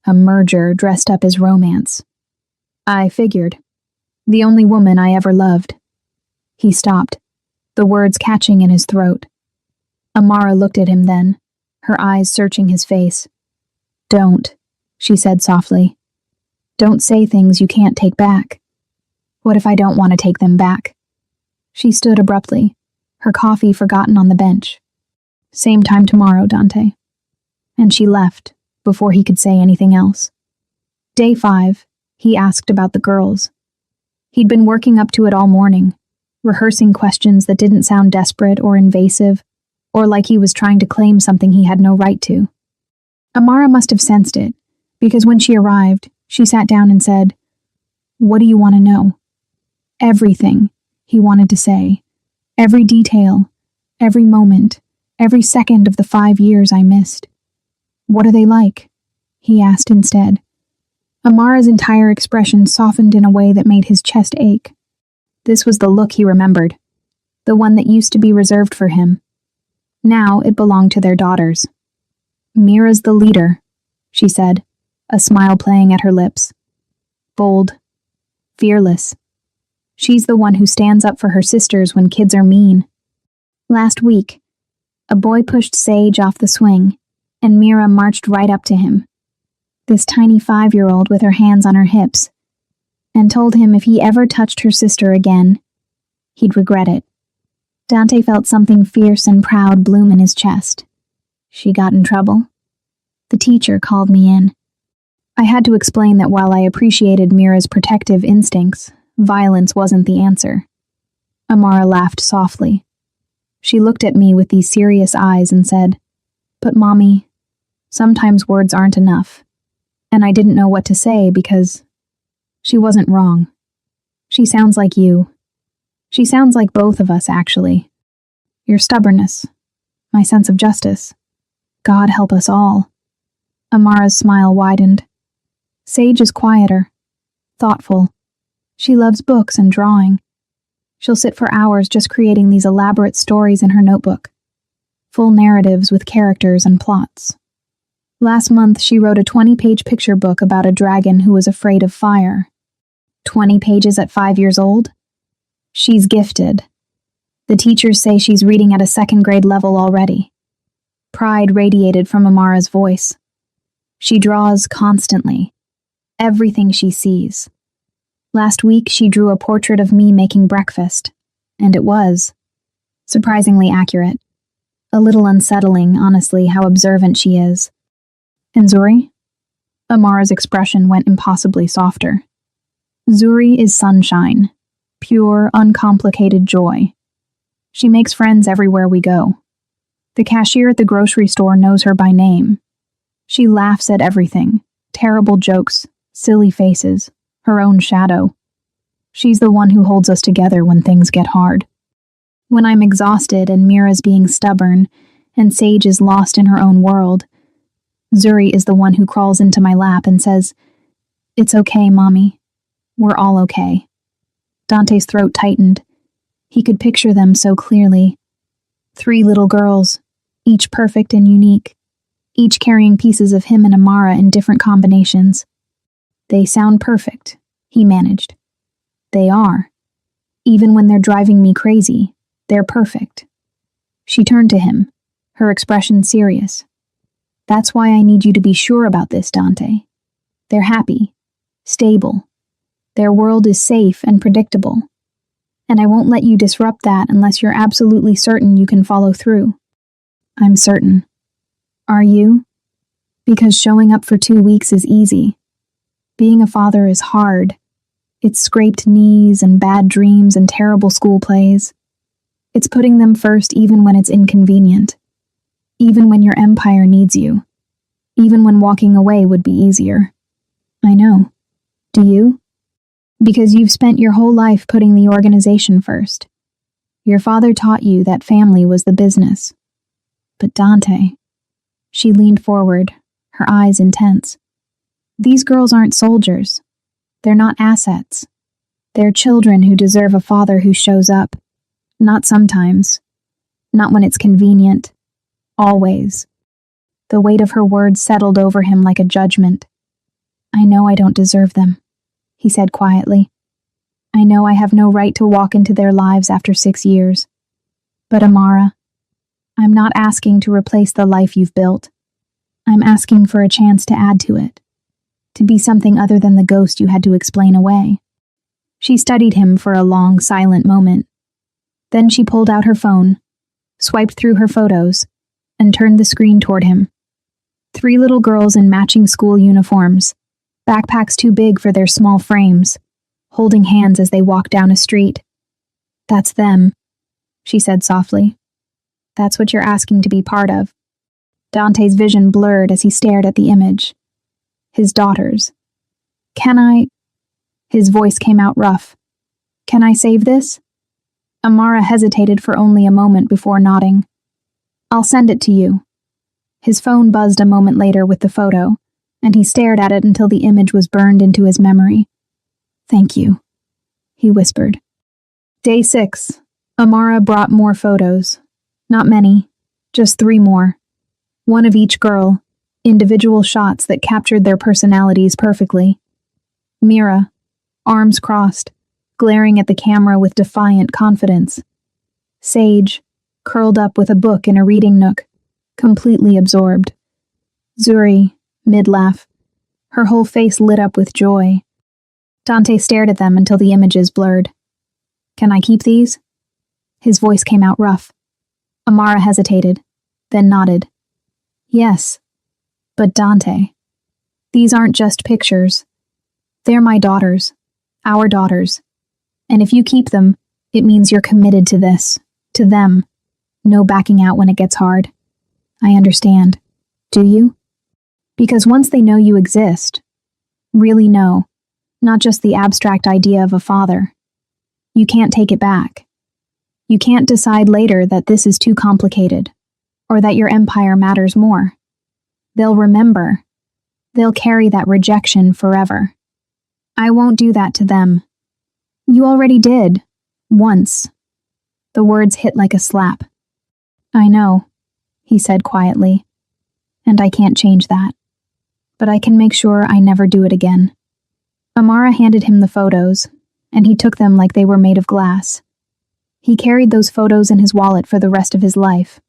A merger dressed up as romance. I figured. The only woman I ever loved. He stopped, the words catching in his throat. Amara looked at him then, her eyes searching his face. Don't, she said softly. Don't say things you can't take back. What if I don't want to take them back? She stood abruptly, her coffee forgotten on the bench. Same time tomorrow, Dante. And she left, before he could say anything else. Day 5, he asked about the girls. He'd been working up to it all morning, rehearsing questions that didn't sound desperate or invasive, or like he was trying to claim something he had no right to. Amara must have sensed it, because when she arrived, she sat down and said, What do you want to know? Everything, he wanted to say. Every detail, every moment, every second of the 5 years I missed. What are they like? He asked instead. Amara's entire expression softened in a way that made his chest ache. This was the look he remembered, the one that used to be reserved for him. Now it belonged to their daughters. Mira's the leader, she said, a smile playing at her lips. Bold. Fearless. She's the one who stands up for her sisters when kids are mean. Last week, a boy pushed Sage off the swing, and Mira marched right up to him. This tiny 5-year-old with her hands on her hips, and told him if he ever touched her sister again, he'd regret it. Dante felt something fierce and proud bloom in his chest. She got in trouble. The teacher called me in. I had to explain that while I appreciated Mira's protective instincts, violence wasn't the answer. Amara laughed softly. She looked at me with these serious eyes and said, But Mommy, sometimes words aren't enough. And I didn't know what to say because she wasn't wrong. She sounds like you. She sounds like both of us, actually. Your stubbornness, my sense of justice. God help us all. Amara's smile widened. Sage is quieter, thoughtful. She loves books and drawing. She'll sit for hours just creating these elaborate stories in her notebook. Full narratives with characters and plots. Last month, she wrote a 20-page picture book about a dragon who was afraid of fire. 20 pages at 5 years old? She's gifted. The teachers say she's reading at a second-grade level already. Pride radiated from Amara's voice. She draws constantly. Everything she sees. Last week, she drew a portrait of me making breakfast, and it was surprisingly accurate. A little unsettling, honestly, how observant she is. And Zuri? Amara's expression went impossibly softer. Zuri is sunshine. Pure, uncomplicated joy. She makes friends everywhere we go. The cashier at the grocery store knows her by name. She laughs at everything. Terrible jokes, silly faces, her own shadow. She's the one who holds us together when things get hard. When I'm exhausted and Mira's being stubborn, and Sage is lost in her own world, Zuri is the one who crawls into my lap and says, "It's okay, Mommy. We're all okay." Dante's throat tightened. He could picture them so clearly. 3 little girls, each perfect and unique, each carrying pieces of him and Amara in different combinations. They sound perfect, he managed. They are. Even when they're driving me crazy, they're perfect. She turned to him, her expression serious. That's why I need you to be sure about this, Dante. They're happy, stable. Their world is safe and predictable. And I won't let you disrupt that unless you're absolutely certain you can follow through. I'm certain. Are you? Because showing up for 2 weeks is easy. Being a father is hard. It's scraped knees and bad dreams and terrible school plays. It's putting them first even when it's inconvenient. Even when your empire needs you. Even when walking away would be easier. I know. Do you? Because you've spent your whole life putting the organization first. Your father taught you that family was the business. But Dante... She leaned forward, her eyes intense. These girls aren't soldiers. They're not assets. They're children who deserve a father who shows up. Not sometimes. Not when it's convenient. Always. The weight of her words settled over him like a judgment. I know I don't deserve them, he said quietly. I know I have no right to walk into their lives after 6 years. But Amara, I'm not asking to replace the life you've built. I'm asking for a chance to add to it. To be something other than the ghost you had to explain away. She studied him for a long, silent moment. Then she pulled out her phone, swiped through her photos, and turned the screen toward him. 3 little girls in matching school uniforms, backpacks too big for their small frames, holding hands as they walked down a street. That's them, she said softly. That's what you're asking to be part of. Dante's vision blurred as he stared at the image. His daughters. Can I... His voice came out rough. Can I save this? Amara hesitated for only a moment before nodding. I'll send it to you. His phone buzzed a moment later with the photo, and he stared at it until the image was burned into his memory. Thank you, he whispered. Day 6. Amara brought more photos. Not many, just 3 more. One of each girl, individual shots that captured their personalities perfectly. Mira, arms crossed, glaring at the camera with defiant confidence. Sage, curled up with a book in a reading nook, completely absorbed. Zuri, mid-laugh, her whole face lit up with joy. Dante stared at them until the images blurred. Can I keep these? His voice came out rough. Amara hesitated, then nodded. Yes, but Dante, these aren't just pictures. They're my daughters, our daughters. And if you keep them, it means you're committed to this, to them. No backing out when it gets hard. I understand. Do you? Because once they know you exist, really know, not just the abstract idea of a father, you can't take it back. You can't decide later that this is too complicated, or that your empire matters more. They'll remember. They'll carry that rejection forever. I won't do that to them. You already did. Once. The words hit like a slap. I know, he said quietly, and I can't change that. But I can make sure I never do it again. Amara handed him the photos, and he took them like they were made of glass. He carried those photos in his wallet for the rest of his life,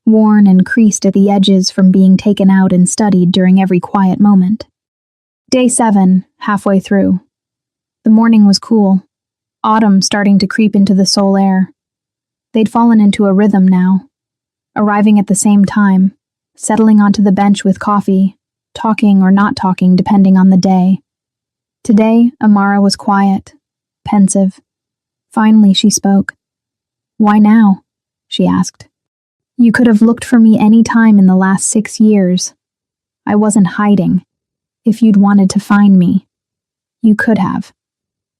worn and creased at the edges from being taken out and studied during every quiet moment. Day 7, halfway through. The morning was cool, autumn starting to creep into the soul air. They'd fallen into a rhythm now, arriving at the same time, settling onto the bench with coffee, talking or not talking depending on the day. Today, Amara was quiet, pensive. Finally, she spoke. Why now? She asked. You could have looked for me any time in the last 6 years. I wasn't hiding. If you'd wanted to find me, you could have.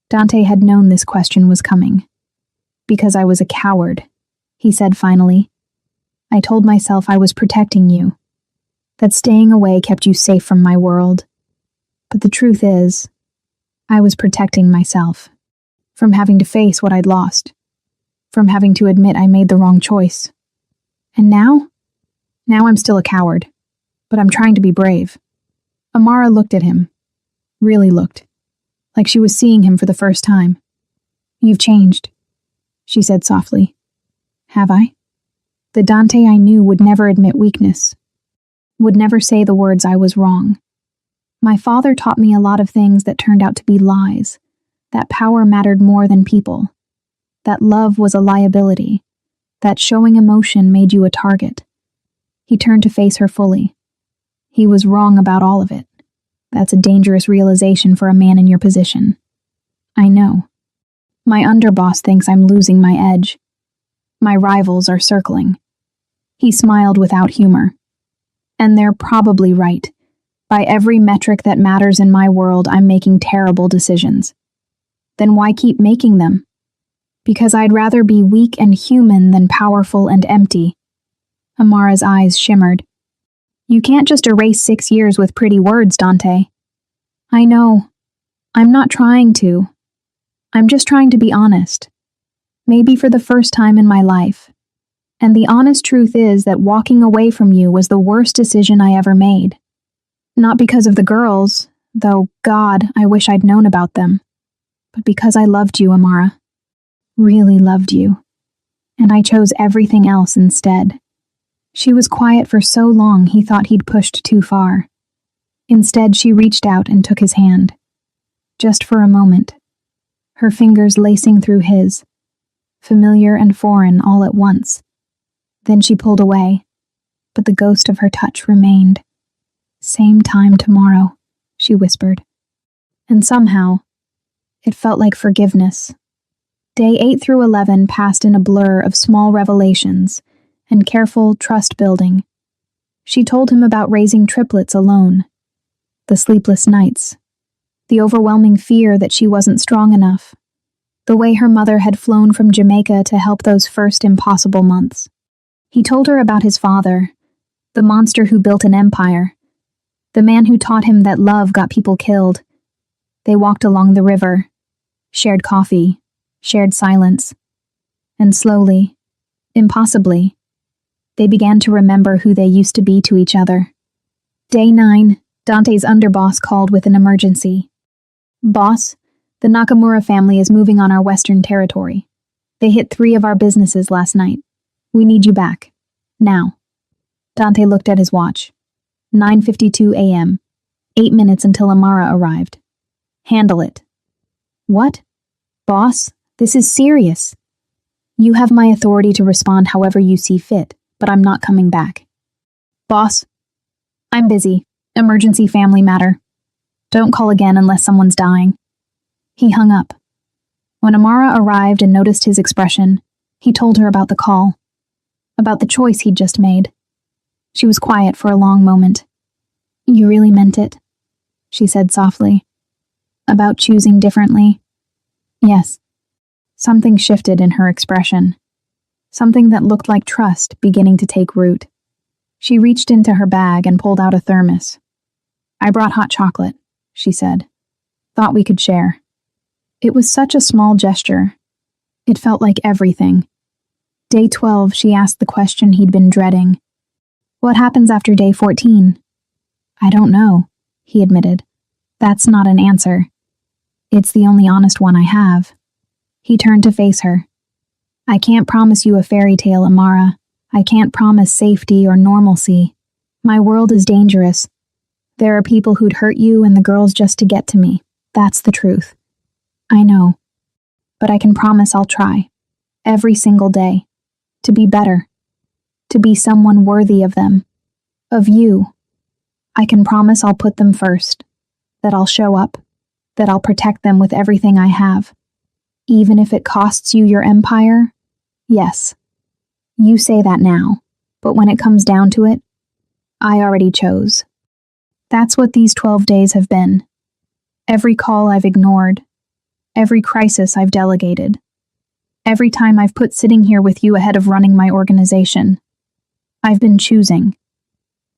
Dante had known this question was coming. Because I was a coward, he said finally. I told myself I was protecting you, that staying away kept you safe from my world. But the truth is, I was protecting myself from having to face what I'd lost, from having to admit I made the wrong choice. And now? Now I'm still a coward, but I'm trying to be brave. Amara looked at him, really looked, like she was seeing him for the first time. You've changed, she said softly. Have I? The Dante I knew would never admit weakness, would never say the words I was wrong. My father taught me a lot of things that turned out to be lies, that power mattered more than people, that love was a liability, that showing emotion made you a target. He turned to face her fully. He was wrong about all of it. That's a dangerous realization for a man in your position. I know. My underboss thinks I'm losing my edge. My rivals are circling. He smiled without humor. And they're probably right. By every metric that matters in my world, I'm making terrible decisions. Then why keep making them? Because I'd rather be weak and human than powerful and empty. Amara's eyes shimmered. You can't just erase 6 years with pretty words, Dante. I know. I'm not trying to. I'm just trying to be honest. Maybe for the first time in my life. And the honest truth is that walking away from you was the worst decision I ever made. Not because of the girls, though, God, I wish I'd known about them. But because I loved you, Amara. Really loved you. And I chose everything else instead. She was quiet for so long he thought he'd pushed too far. Instead, she reached out and took his hand. Just for a moment. Her fingers lacing through his. Familiar and foreign all at once. Then she pulled away, but the ghost of her touch remained. Same time tomorrow, she whispered. And somehow, it felt like forgiveness. Day 8 through 11 passed in a blur of small revelations and careful trust-building. She told him about raising triplets alone, the sleepless nights, the overwhelming fear that she wasn't strong enough, the way her mother had flown from Jamaica to help those first impossible months. He told her about his father, the monster who built an empire, the man who taught him that love got people killed. They walked along the river, shared coffee, shared silence, and slowly, impossibly, they began to remember who they used to be to each other. Day 9, Dante's underboss called with an emergency. Boss, the Nakamura family is moving on our western territory. They hit 3 of our businesses last night. We need you back. Now. Dante looked at his watch. 9:52 a.m. 8 minutes until Amara arrived. Handle it. What? Boss, this is serious. You have my authority to respond however you see fit, but I'm not coming back. Boss, I'm busy. Emergency family matter. Don't call again unless someone's dying. He hung up. When Amara arrived and noticed his expression, he told her about the call, about the choice he'd just made. She was quiet for a long moment. You really meant it, she said softly. About choosing differently? Yes. Something shifted in her expression. Something that looked like trust beginning to take root. She reached into her bag and pulled out a thermos. "I brought hot chocolate," she said. "Thought we could share." It was such a small gesture. It felt like everything. Day 12, she asked the question he'd been dreading. "What happens after day 14? "I don't know," he admitted. "That's not an answer. It's the only honest one I have." He turned to face her. "I can't promise you a fairy tale, Amara. I can't promise safety or normalcy. My world is dangerous. There are people who'd hurt you and the girls just to get to me. That's the truth. I know. But I can promise I'll try. Every single day. To be better. To be someone worthy of them. Of you. I can promise I'll put them first. That I'll show up. That I'll protect them with everything I have. Even if it costs you your empire? Yes. You say that now, but when it comes down to it, I already chose. That's what these 12 days have been. Every call I've ignored. Every crisis I've delegated. Every time I've put sitting here with you ahead of running my organization. I've been choosing.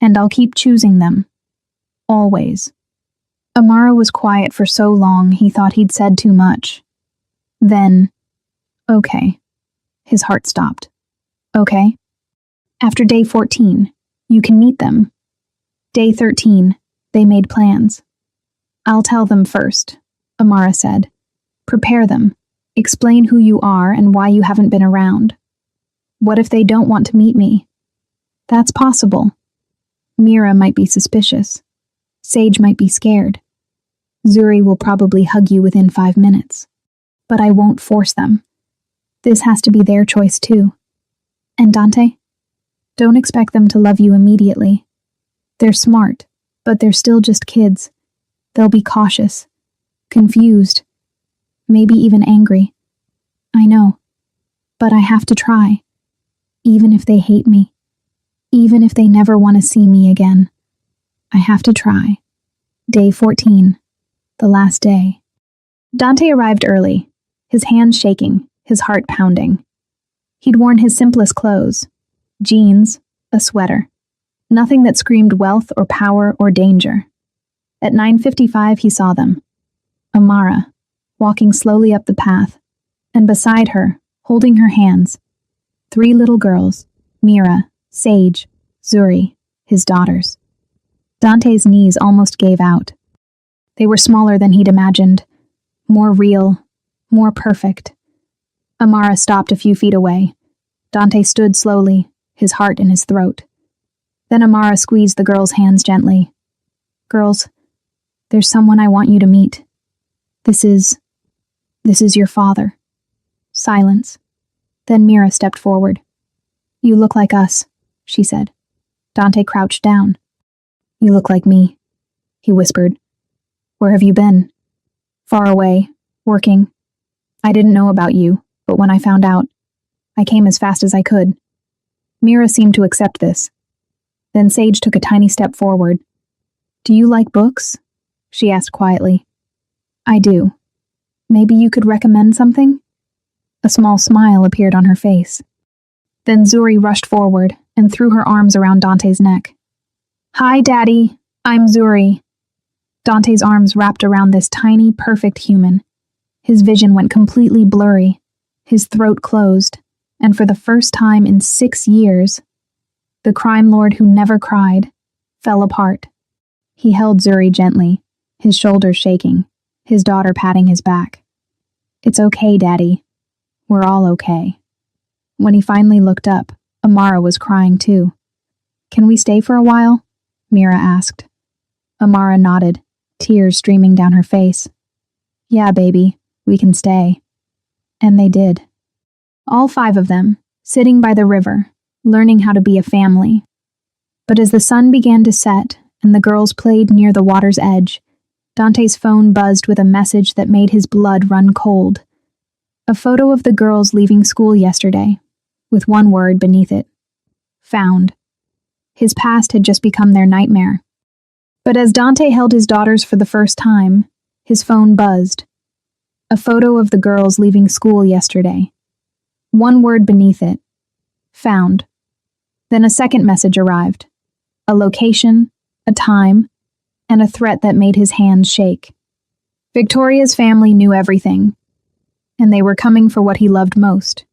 And I'll keep choosing them. Always. Amara was quiet for so long he thought he'd said too much. Then, okay. His heart stopped. Okay. After day 14, you can meet them. Day 13, they made plans. I'll tell them first, Amara said. Prepare them. Explain who you are and why you haven't been around. What if they don't want to meet me? That's possible. Mira might be suspicious. Sage might be scared. Zuri will probably hug you within 5 minutes. But I won't force them. This has to be their choice too. And Dante? Don't expect them to love you immediately. They're smart, but they're still just kids. They'll be cautious, confused, maybe even angry. I know, but I have to try. Even if they hate me, even if they never want to see me again, I have to try. Day 14, the last day. Dante arrived early, his hands shaking, his heart pounding. He'd worn his simplest clothes, jeans, a sweater, nothing that screamed wealth or power or danger. At 9:55 he saw them. Amara, walking slowly up the path, and beside her, holding her hands, 3 little girls, Mira, Sage, Zuri, his daughters. Dante's knees almost gave out. They were smaller than he'd imagined, more real, more perfect. Amara stopped a few feet away. Dante stood slowly, his heart in his throat. Then Amara squeezed the girls' hands gently. Girls, there's someone I want you to meet. This is your father. Silence. Then Mira stepped forward. You look like us, she said. Dante crouched down. You look like me, he whispered. Where have you been? Far away, working. I didn't know about you, but when I found out, I came as fast as I could. Mira seemed to accept this. Then Sage took a tiny step forward. Do you like books? She asked quietly. I do. Maybe you could recommend something? A small smile appeared on her face. Then Zuri rushed forward and threw her arms around Dante's neck. Hi, Daddy. I'm Zuri. Dante's arms wrapped around this tiny, perfect human. His vision went completely blurry. His throat closed, and for the first time in 6 years, the crime lord who never cried fell apart. He held Zuri gently, his shoulders shaking, his daughter patting his back. It's okay, Daddy. We're all okay. When he finally looked up, Amara was crying too. Can we stay for a while? Mira asked. Amara nodded, tears streaming down her face. Yeah, baby, we can stay. And they did. All 5 of them, sitting by the river, learning how to be a family. But as the sun began to set and the girls played near the water's edge, Dante's phone buzzed with a message that made his blood run cold. A photo of the girls leaving school yesterday, with one word beneath it. Found. His past had just become their nightmare. But as Dante held his daughters for the first time, his phone buzzed. A photo of the girls leaving school yesterday. One word beneath it. Found. Then a second message arrived, a location, a time, and a threat that made his hands shake. Victoria's family knew everything, and they were coming for what he loved most.